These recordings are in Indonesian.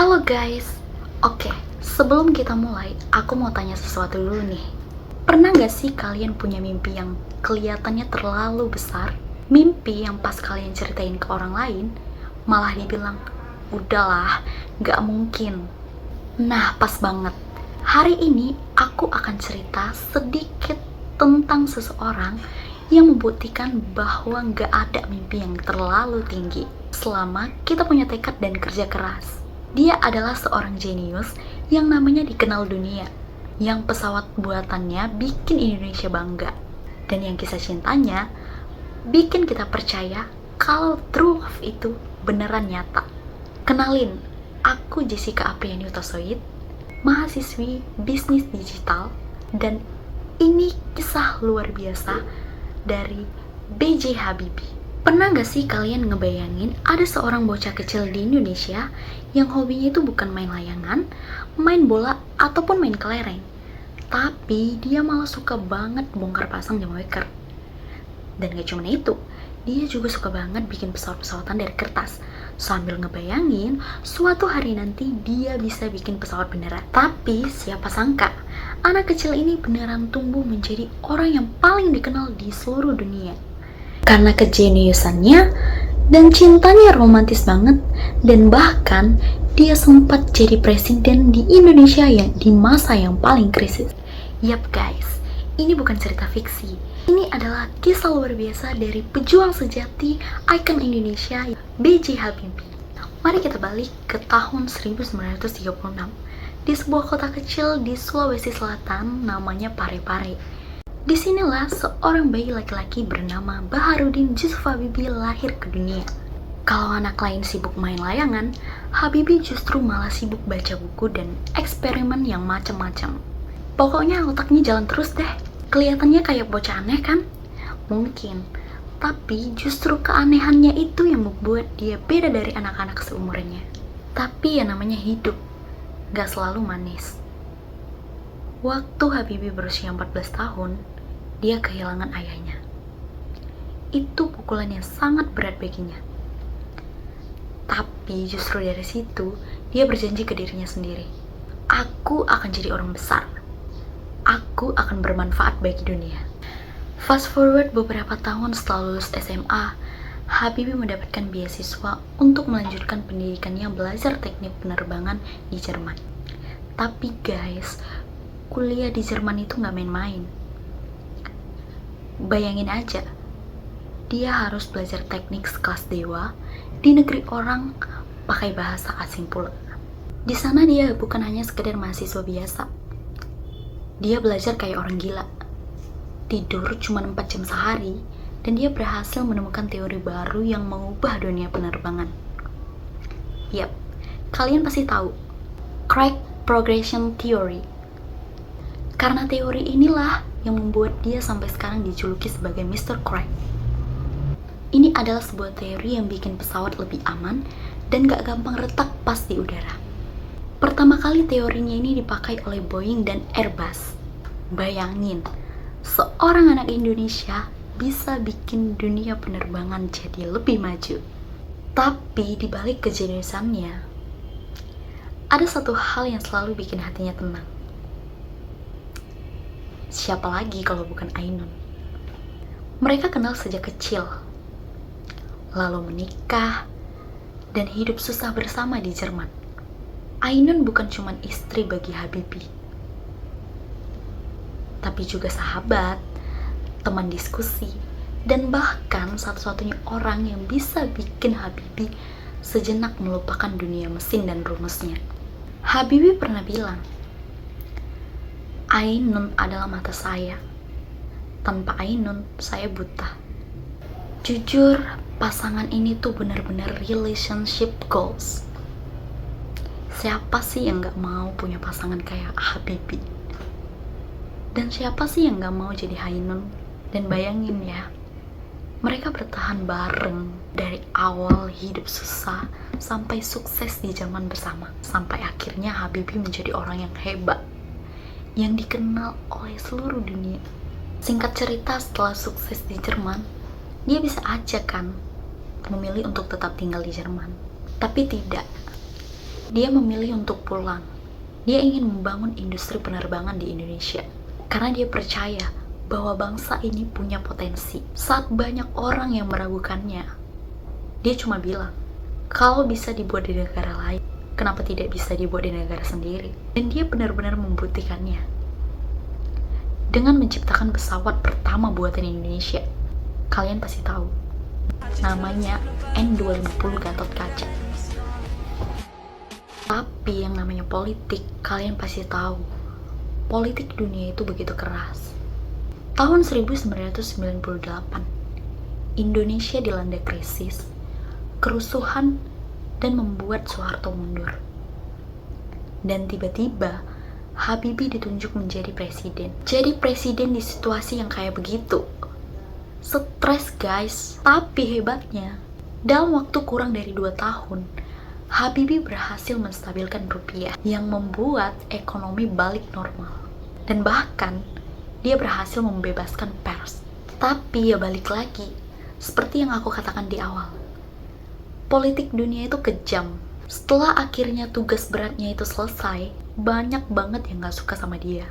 Halo guys, oke, sebelum kita mulai, aku mau tanya sesuatu dulu nih. Pernah gak sih kalian punya mimpi yang kelihatannya terlalu besar? Mimpi yang pas kalian ceritain ke orang lain, malah dibilang, udahlah, gak mungkin. Nah, pas banget. Hari ini aku akan cerita sedikit tentang seseorang yang membuktikan bahwa gak ada mimpi yang terlalu tinggi selama kita punya tekad dan kerja keras. Dia adalah seorang jenius yang namanya dikenal dunia, yang pesawat buatannya bikin Indonesia bangga, dan yang kisah cintanya bikin kita percaya kalau true love itu beneran nyata. Kenalin, aku Jessica Apriani Utasoid, mahasiswi bisnis digital, dan ini kisah luar biasa dari B.J. Habibie. Pernah gak sih kalian ngebayangin ada seorang bocah kecil di Indonesia yang hobinya itu bukan main layangan, main bola, ataupun main kelereng, tapi dia malah suka banget bongkar pasang jam waker. Dan gak cuma itu, dia juga suka banget bikin pesawat-pesawatan dari kertas, sambil ngebayangin suatu hari nanti dia bisa bikin pesawat beneran. Tapi siapa sangka, anak kecil ini beneran tumbuh menjadi orang yang paling dikenal di seluruh dunia. Karena kejeniusannya dan cintanya romantis banget, dan bahkan dia sempat jadi presiden di Indonesia yang di masa yang paling krisis. Yap guys, ini bukan cerita fiksi. Ini adalah kisah luar biasa dari pejuang sejati ikon Indonesia B.J. Habibie. Mari kita balik ke tahun 1936 di sebuah kota kecil di Sulawesi Selatan namanya Parepare. Disinilah seorang bayi laki-laki bernama Baharudin Jusuf Habibie lahir ke dunia. Kalau anak lain sibuk main layangan, Habibie justru malah sibuk baca buku dan eksperimen yang macam-macam. Pokoknya otaknya jalan terus deh. Kelihatannya kayak bocah aneh kan? Mungkin. Tapi justru keanehannya itu yang membuat dia beda dari anak-anak seumurnya. Tapi ya namanya hidup, gak selalu manis. Waktu Habibie berusia 14 tahun, dia kehilangan ayahnya. Itu pukulan yang sangat berat baginya. Tapi justru dari situ, dia berjanji ke dirinya sendiri. Aku akan jadi orang besar. Aku akan bermanfaat bagi dunia. Fast forward beberapa tahun setelah lulus SMA, Habibie mendapatkan beasiswa untuk melanjutkan pendidikannya belajar teknik penerbangan di Jerman. Tapi guys, kuliah di Jerman itu gak main-main. Bayangin aja, dia harus belajar teknik sekelas dewa di negeri orang pakai bahasa asing pula. Di sana dia bukan hanya sekedar mahasiswa biasa. Dia belajar kayak orang gila. Tidur cuma 4 jam sehari, dan dia berhasil menemukan teori baru yang mengubah dunia penerbangan. Yap, kalian pasti tahu, Craig Progression Theory. Karena teori inilah yang membuat dia sampai sekarang dijuluki sebagai Mr. Craig. Ini adalah sebuah teori yang bikin pesawat lebih aman dan gak gampang retak pas di udara. Pertama kali teorinya ini dipakai oleh Boeing dan Airbus. Bayangin, seorang anak Indonesia bisa bikin dunia penerbangan jadi lebih maju. Tapi dibalik kejeniusannya, ada satu hal yang selalu bikin hatinya tenang. Siapa lagi kalau bukan Ainun? Mereka kenal sejak kecil, lalu menikah, dan hidup susah bersama di Jerman. Ainun bukan cuma istri bagi Habibie, tapi juga sahabat, teman diskusi, dan bahkan satu-satunya orang yang bisa bikin Habibie sejenak melupakan dunia mesin dan rumusnya. Habibie pernah bilang, Ainun adalah mata saya. Tanpa Ainun, saya buta. Jujur, pasangan ini tuh benar-benar relationship goals. Siapa sih yang gak mau punya pasangan kayak Habibie? Dan siapa sih yang gak mau jadi Ainun? Dan bayangin ya, mereka bertahan bareng dari awal hidup susah sampai sukses di zaman bersama. Sampai akhirnya Habibie menjadi orang yang hebat, yang dikenal oleh seluruh dunia. Singkat cerita, setelah sukses di Jerman, dia bisa aja kan memilih untuk tetap tinggal di Jerman. Tapi tidak. Dia memilih untuk pulang. Dia ingin membangun industri penerbangan di Indonesia. Karena dia percaya bahwa bangsa ini punya potensi. Saat banyak orang yang meragukannya, dia cuma bilang, kalau bisa dibuat di negara lain, kenapa tidak bisa dibuat di negara sendiri? Dan dia benar-benar membuktikannya. Dengan menciptakan pesawat pertama buatan Indonesia. Kalian pasti tahu. Namanya N250 Gatot Kaca. Tapi yang namanya politik, kalian pasti tahu. Politik dunia itu begitu keras. Tahun 1998, Indonesia dilanda krisis, kerusuhan, dan membuat Soeharto mundur. Dan tiba-tiba, Habibie ditunjuk menjadi presiden. Jadi presiden di situasi yang kayak begitu. Stres guys. Tapi hebatnya, dalam waktu kurang dari 2 tahun, Habibie berhasil menstabilkan rupiah yang membuat ekonomi balik normal. Dan bahkan, dia berhasil membebaskan pers. Tapi ya balik lagi, seperti yang aku katakan di awal. Politik dunia itu kejam. Setelah akhirnya tugas beratnya itu selesai, banyak banget yang gak suka sama dia.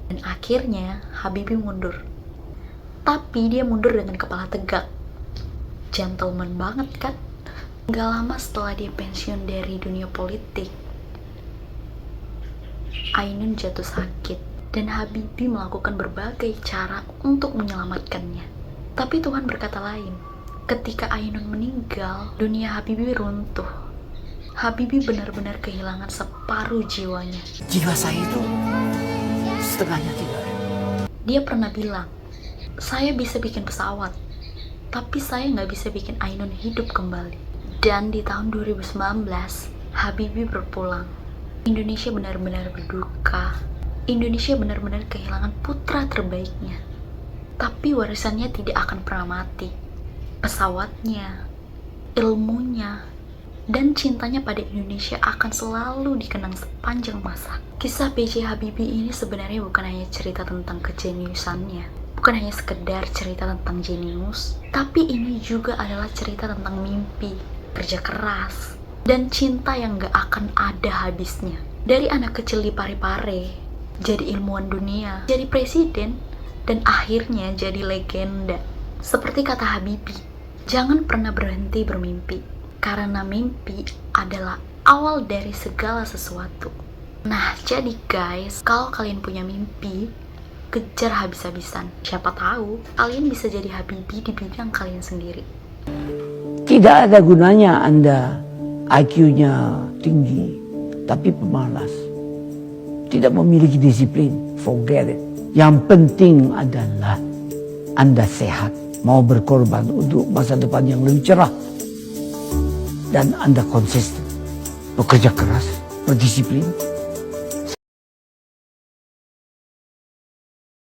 Dan akhirnya, Habibie mundur. Tapi dia mundur dengan kepala tegak. Gentleman banget kan? Gak lama setelah dia pensiun dari dunia politik, Ainun jatuh sakit dan Habibie melakukan berbagai cara untuk menyelamatkannya. Tapi Tuhan berkata lain. Ketika Ainun meninggal, dunia Habibie runtuh. Habibie benar-benar kehilangan separuh jiwanya. Jiwa saya itu setengahnya tidak. Dia pernah bilang, saya bisa bikin pesawat, tapi saya nggak bisa bikin Ainun hidup kembali. Dan di tahun 2019, Habibie berpulang. Indonesia benar-benar berduka. Indonesia benar-benar kehilangan putra terbaiknya. Tapi warisannya tidak akan pernah mati. Pesawatnya, ilmunya, dan cintanya pada Indonesia akan selalu dikenang sepanjang masa. Kisah B.J. Habibie ini sebenarnya bukan hanya cerita tentang kejeniusannya, bukan hanya sekedar cerita tentang jenius, tapi ini juga adalah cerita tentang mimpi, kerja keras, dan cinta yang gak akan ada habisnya. Dari anak kecil di Parepare, jadi ilmuwan dunia, jadi presiden, dan akhirnya jadi legenda. Seperti kata Habibie, jangan pernah berhenti bermimpi, karena mimpi adalah awal dari segala sesuatu. Nah, jadi guys, kalau kalian punya mimpi, kejar habis-habisan. Siapa tahu kalian bisa jadi Habibie di bidang kalian sendiri. Tidak ada gunanya Anda IQ-nya tinggi, tapi pemalas. Tidak memiliki disiplin, forget it. Yang penting adalah Anda sehat, mau berkorban untuk masa depan yang lebih cerah. Dan Anda konsisten, bekerja keras, berdisiplin,